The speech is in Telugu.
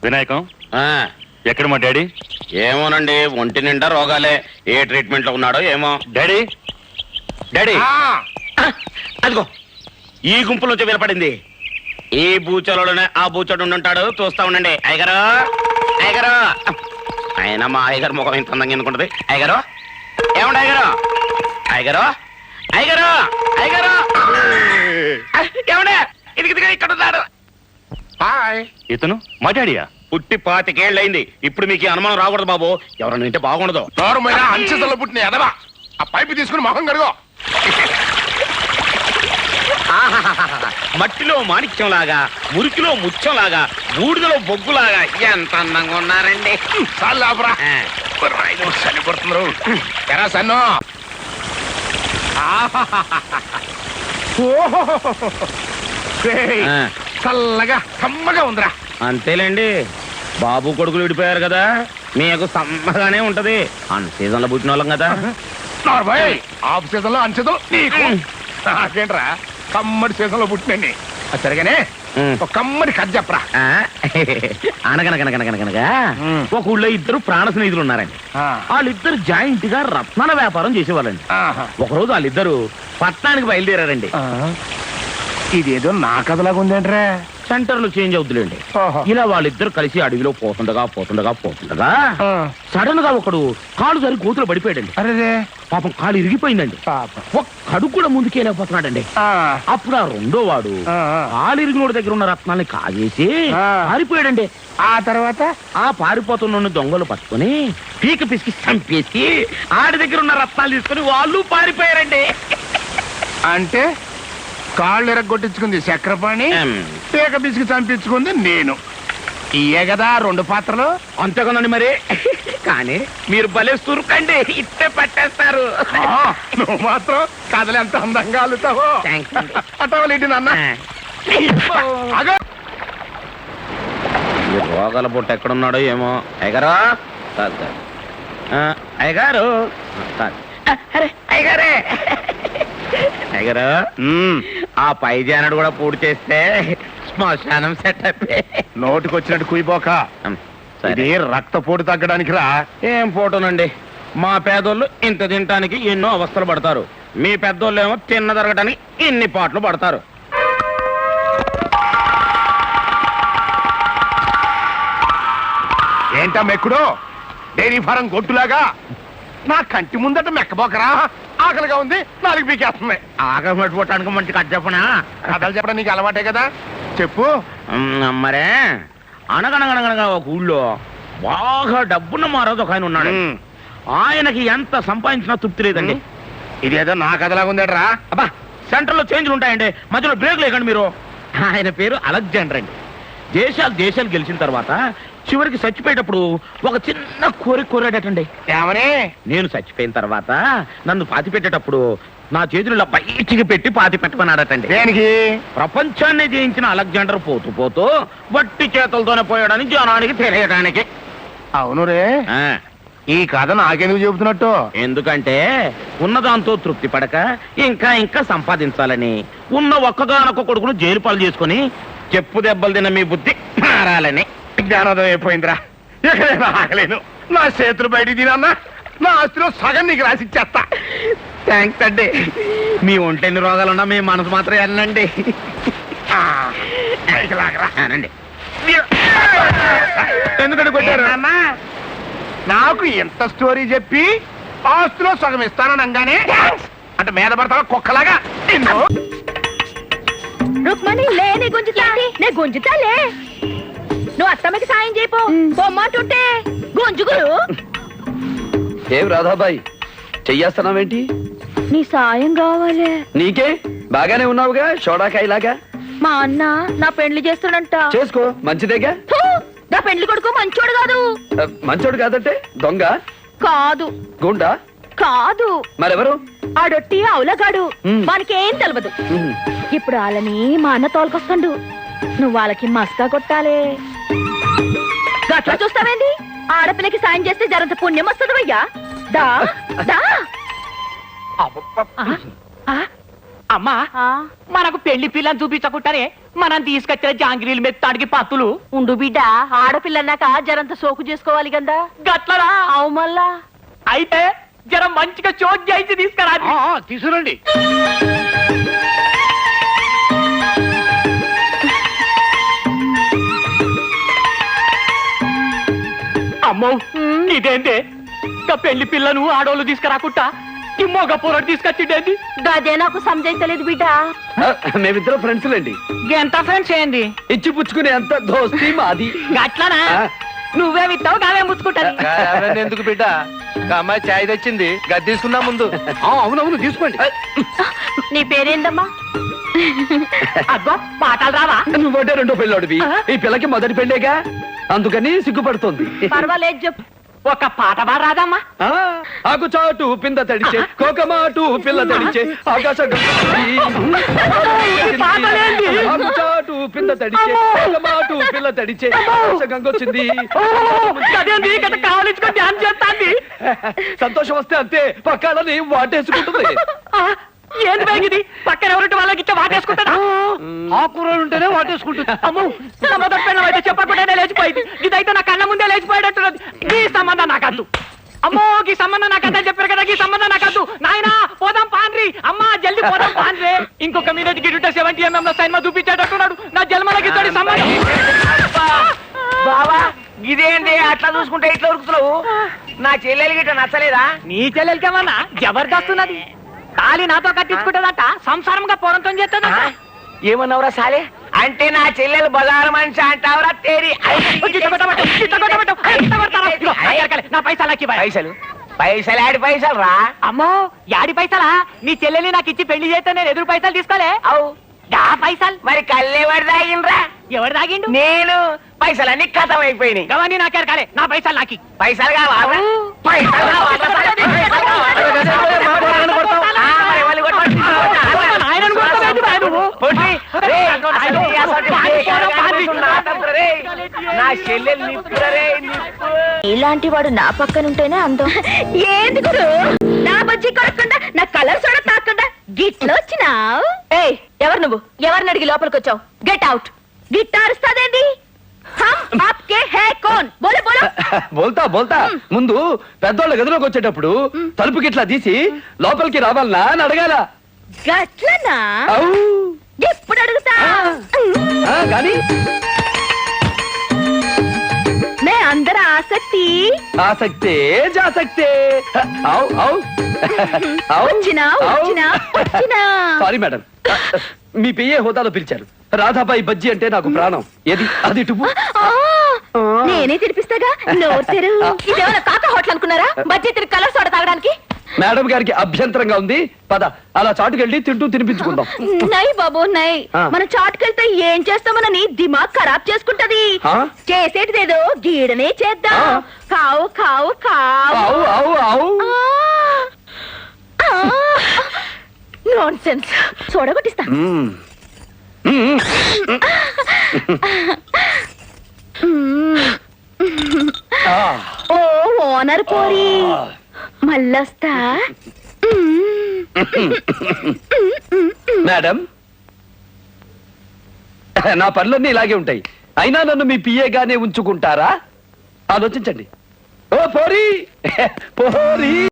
వినాయకం ఎక్కడ మా డాడీ? ఏమోనండి, ఒంటి నిండా రోగాలే. ఏ ట్రీట్మెంట్ లో ఉన్నాడో ఏమో. డాడీ డాడీ అదిగో ఈ గుంపు నుంచి వినపడింది. ఈ బూచలోనే ఆ బూచోడు ఉంటాడు, చూస్తా ఉండండి. అయ్యగారు అయ్యగారు, ఆయన మా అయ్యగారు ముఖం ఇంత అందంగా ఎందుకుంటది. అయ్యగారు ఏమండి, అయ్యగారు అయ్యగారు అయ్యగారు అయ్యగారు ఏమండే, ఇది ఇక్కడ ఉన్నాడు. ఇతను మా డాడీయా? పుట్టి 25 ఏళ్ళయింది. ఇప్పుడు మీకు అనుమానం రాకూడదు బాబు, ఎవరన్నా వింటే బాగుండదు. అంచెసల్లో పుట్టిన ఎదవా, ఆ పైపు తీసుకుని మొహం కడుగో. మట్టిలో మాణిక్యం లాగా, మురికిలో ముత్యం లాగా, బూడిదలో బొగ్గులాగా ఎంత అందంగా ఉన్నారండి. చాలాపురా సన్ని పడుతున్నారు. ఎరా సన్ను, చల్లగా కమ్మగా ఉందిరా. అంతేలేండి, బాబు కొడుకులు విడిపోయారు కదా, మీకు సమ్మగానే ఉంటది. అన్ సీజన్ లో పుట్టిన వాళ్ళం కదా. నార్మల్ ఆఫ్ సీజన్ లో అంచెదో నీకు నాకేంట్రా, కమ్మడి సీజన్ లో పుట్టినండి. సరిగానే ఒక కమ్మడి కథ చెప్పరా. అనగనగనగనగనగా ఒక ఊళ్ళో ఇద్దరు ప్రాణ స్నేహితులు ఉన్నారండి. వాళ్ళిద్దరు జాయింట్ గా రత్నాల వ్యాపారం చేసేవాళ్ళండి. ఒకరోజు వాళ్ళిద్దరు పట్టణానికి బయలుదేరారండి. ఇదేదో నా కథలాగా ఉందేంట్రా. సెంటర్లు చేంజ్ అవుతులేండి. ఇలా వాళ్ళిద్దరు కలిసి అడవిలో పోతుండగా సడన్ గా ఒకడు కాలు జారి కూతురు పడిపోయాడండి. అరే పాపం కాలు ఇరిగిపోయిందండి. ఒక్కడు కూడా ముందుకెళ్ళకపోతున్నాడండి. అప్పుడు ఆ రెండో వాడు కాలు ఇరిగినోడి దగ్గర ఉన్న రత్నాన్ని కాజేసి పారిపోయాడండి. ఆ తర్వాత ఆ పారిపోతున్న దొంగలు పట్టుకుని పీక పిసికి చంపేసి ఆడి దగ్గర ఉన్న రత్నాలు తీసుకుని వాళ్ళు పారిపోయారండి. అంటే కాళ్ళు ఎరగొట్టించుకుంది చక్రపాణి, పీక బిసికి చంపించుకుంది నేను. ఇయే కదా రెండు పాత్రలు. అంతేకనండి మరి. కానీ మీరు భలే సురుకండి, ఇట్టే పట్టేస్తారు. నువ్వు మాత్రం కథలు ఎంత అందంగా అల్లుతావో. అటవలేంటి నాన్న. రోగాల బొట్ట ఎక్కడున్నాడో ఏమో. అయ్యగారు అయ్యగారు అయ్యగారే అయ్యగారు, ఆ పై జానడు కూడా పూర్తి చేస్తే శ్మశానం సెట్ అయిపోయి. నోటికొచ్చినట్టు కుయిపోక, ఇది రక్తపోటు తగ్గడానికి రా. ఏం ఫోటోనండి, మా పేదోళ్ళు ఇంత తినటానికి ఎన్నో అవస్థలు పడతారు, మీ పెద్దోళ్ళు ఏమో తిన్న తరగటానికి ఇన్ని పాటలు పడతారు. ఏంటా మెక్కుడు, డైరీ ఫారం గొడ్డులాగా నా కంటి ముందట మెక్కబోకరా. ఆకలిగా ఉంది, నాలుగు పీకేస్తుంది. ఆకలి పట్టుకోవటానికి మంచి కథ చెప్పనా? కథలు చెప్పడం నీకు అలవాటే కదా, చెప్పు. మరే అనగనగనగనగా ఒక ఊళ్ళో బాగా డబ్బున్న మారోజు ఒక ఆయన ఉన్నాడు. ఆయనకి ఎంత సంపాదించినా తృప్తి లేదండి. ఇదేదో నా కథలాగా ఉందట్రా. అబ్బా, సెంటర్లో చేంజ్లు ఉంటాయండి, మధ్యలో బ్రేక్ లేకండి మీరు. ఆయన పేరు అలెగ్జాండర్ అండి. దేశాలు గెలిచిన తర్వాత చివరికి చచ్చిపోయేటప్పుడు ఒక చిన్న కోరాడటండి. ఏమని? నేను చచ్చిపోయిన తర్వాత నన్ను పాతి పెట్టేటప్పుడు నా చేతులు బయటికి పెట్టి పాతి పెట్టమన్నాడటండి. దేనికి? ప్రపంచాన్ని జయించిన అలెగ్జాండర్ పోతూ వట్టి చేతులతోనే పోయాడని జనానికి తెలియడానికి. అవును రే, ఈ కథ నాకెందుకు చెబుతున్నట్టు? ఎందుకంటే ఉన్నదాంతో తృప్తి పడక ఇంకా సంపాదించాలని, ఉన్న ఒక్కగానొక్క కొడుకును జైలు పాలు చేసుకుని చెప్పు దెబ్బలు తిన్న మీ బుద్ధి మారాలని. జ్ఞానోదయం అయిపోయిందిరా. ఎక్కడైనా ఆగలేను. నా చేతులు బయటికి తినన్నా, నా ఆస్తిలో సగం నీకు రాసిచ్చేస్తా. థ్యాంక్స్ అండి. మీ ఒంటెన్ని రోగాలున్నా మీ మనసు మాత్రం వెళ్ళండి. అనండి. ఎందుకంటే కొట్టారు అన్నా? నాకు ఎంత స్టోరీ చెప్పి ఆస్తిలో సగం ఇస్తాననగానే అంటే మీద పడతావా కుక్కలాగా నిన్ను. రుక్మణి లే, నీ గుంజుతా, నే గుంజుతాలే. నువ్వు అత్తమ్మకి సాయం చేయపో, బొమ్మంటుంటే గుంజుగులు. ఏం రాధాబాయి చెయ్యేస్తున్నావేంటి? నీ సాయం కావాలి. నీకే బాగానే ఉన్నావుగా షోడాకాయలాగా. మా అన్న నా పెండ్లి చేస్తాడంట. చేసుకో, మంచిదేగా. నా పెండ్లి కొడుకు మంచోడు కాదు. మంచోడు కాదంటే దొంగ కాదు, గుండా కాదు, మరెవరు? ఆడొట్టి అవులగాడు, మనకేం తెలవదు. ఇప్పుడు వాళ్ళని మా అన్న తోలుకొస్తాడు, నువ్వు వాళ్ళకి మస్కా కొట్టాలి. గట్లా చూస్తావేంది? ఆడపిల్లకి సాయం చేస్తే జరంత పుణ్యం వస్తుంది అయ్యా. దా దా. అమ్మా, మనకు పెళ్లి పిల్లని చూపించకుంటారే మనం తీసుకొచ్చిన జాంగిరీలు మెత్తాడికి పత్తులు ఉండు బిడ్డ ఆడపిల్లన్నాక జరంత సోకు చేసుకోవాలి కదా గట్లరా అవు మళ్ళా అయితే జర మంచిగా చోట్ చేయించి తీసుకురా తీసుకురండి. అమ్మో ఇదేంటి ఇంకా పెళ్లి పిల్లను ఆడోళ్ళు తీసుకురాకుట్టా ఈ మొగ పొరడు తీసుకొచ్చిండేంటి గదే నాకు సంజయించలేదు బిడ్డ మేమిద్దరం ఫ్రెండ్స్ లేండి. ఎంత ఫ్రెండ్స్ ఏంది ఇచ్చి పుచ్చుకునే అంత దోస్తి మాది. గట్లనా ఆ. నువ్వే విత్తావు నావే ముచ్చుకుంటాను ఎందుకు బిడ్డ అమ్మాయి చాయ్ తెచ్చింది గది తీసుకున్నా ముందు. అవునవును తీసుకోండి. నీ పేరేందమ్మా అబ్బా పాటలు రావా నువ్వంటే రెండో పెళ్ళోడివి. ఈ పిల్లకి మొదటి పెళ్ళేగా, అందుకని సిగ్గుపడుతోంది. పర్వాలేదు చెప్పు ఒక పాట రాదమ్మా ఆ, ఆకు చాటు పింద తడిచే, కోకమాటు పిల్ల తడిచే, ఆకాశ పాటలేంటి? ఆకు చాటు పింద తడిచే, కోకమాటు పిల్ల తడిచే, ఆకాశ గంగొచ్చింది. అదేంది ఇక్కడ కావలించుకొని ధ్యానం చేస్తాంది సంతోషం వస్తే అంతే, పక్కాలని వాటేసుకుంటుంది. ఏంది బ్యాగ్ పక్కన ఎవరింటి వాళ్ళకి ఇచ్చే వాటేసుకుంటారా ఆకుకూరలు ఉంటేనే వాటేసుకుంటుంది. అమ్మో నా మొదటి పెళ్ళం అయితే చెప్పకుండానే లేచిపోయింది. ఇదైతే నా కళ్ళ ముందే లేచిపోయేటట్టున్నది. ఈ సంబంధం నాకద్దు. అమ్మో ఈ సంబంధం నాకద్దని చెప్పారు కదా, ఈ సంబంధం నాకద్దు. నాయనా పోదాం పాన్రి, అమ్మా జల్ది పోదాం పాన్రే. ఇంకొక మీద గిట్ట 70 mm లో సైన్మా చూపించేటట్టున్నాడు. నా జన్మలకి ఇతడి సంబంధం. బావా ఇదేంటి అట్లా చూసుకుంటే ఇట్లా ఉరుకుతున్నావు? నా చెల్లెలు గిట్ట నచ్చలేదా? నీ చెల్లెలకేమన్నా జబర్దస్త్ ఉన్నది. తాళి నాతో కట్టించుకుంటుందట, సంసారంగా పోరంతో చేస్తుందట. ఏమన్నావురా సాలే? అంటే నా చెల్లెలు బజారు మనిషి అంటావురా? తేరి గిట్ట కొట్టబట్టు, గిట్ట కొట్టబట్టు. గిట్ట కొడతారా? ఇదిగో, నా ఎరకలే, నా పైసలకి పైసలు పైసలు ఆడి పైసలు రా. అమ్మో యాడి పైసలా? నీ చెల్లెల్ని నాకు ఇచ్చి పెళ్లి చేస్తే నేను ఎదురు పైసలు తీసుకోలే. అవు గా పైసలు మరి కళ్ళెవరు తాగిండ్రా? ఎవరు తాగిండు? నేను. పైసలన్నీ కథం అయిపోయినాయి. గవని నాకెరకాలే, నా పైసలు నాకి. పైసలు కావాలా? పైసలు కావాలా? ఆ, మరి ఎవరిని కొట్టమంటే ఆయనను కొడతావేంటి బాయ్ నువ్వు? పొట్టి, రేయ్, అసలు ఈ అసలు రేయ్, నా చెల్లెలు నిప్పురా రేయ్, నిప్పు. ఇలాంటి వాడు నా పక్కనుంటేనే అందం. ఏంది గురు నా బజ్జి కొడకుండా నా కలర్ చూడ తాకుండా గిట్లో వచ్చినావు. ఏయ్ ఎవరు నువ్వు? ఎవరిని అడిగి లోపలికి వచ్చావు? Get out. గిట్ట అరుస్తాదేంది? హమ్ ఆప్కే హై కౌన్? బోలో బోలో. బోల్తా బోల్తా. ముందు పెద్దోళ్ళ గదిలోకి వచ్చేటప్పుడు తలుపుకి ఇట్లా తీసి లోపలికి రావాలనా అని అడగాల. గట్లనా? ఔ. ఎప్పుడు అడుగుతా? ఆ, కానీ మే అందర ఆసక్తి ఆసక్తే జాసక్తే. ఔ, ఔ. ఔ. వచ్చినా ఔ. వచ్చినా వచ్చినా. సారీ మేడం, మీ పిఏ హోదాలో పిలిచారు. రాధాబాయి బజ్జీ అంటే నాకు ప్రాణం. ఏది అది టుపు. ఆ, నేనే తినిపిస్తాగా. నోరు తెరు. ఇదేమైనా కాక హోటల్ అనుకున్నారా? బజ్జీ తిరిగి కలర్ సోడా తాగడానికి? మేడం గారికి అభ్యంతరంగా ఉంది. పద అలా చాటుకెళ్ళి తింటూ తినిపించుకుందాం. నై బాబు నై. ఆ. మన చాటుకెళ్తే ఏం చేస్తామనని దిమాగ్ ఖరాబ్ చేసుకుంటది. ఆ? చేసేటిదేదో గీడనే చేద్దాం. ఆ. కావు కావు కావు. ఔ, ఔ, ఔ. Nonsense. చూడగొట్టిస్తా. మ్మ్. మ్మ్. ఆ. ఓ ఓనర్ పోరి మళ్ళొస్తా. మేడం, నా పనులన్నీ ఇలాగే ఉంటాయి. అయినా నన్ను మీ పిఏగానే ఉంచుకుంటారా? ఆలోచించండి. ఓ పోరి పోరి.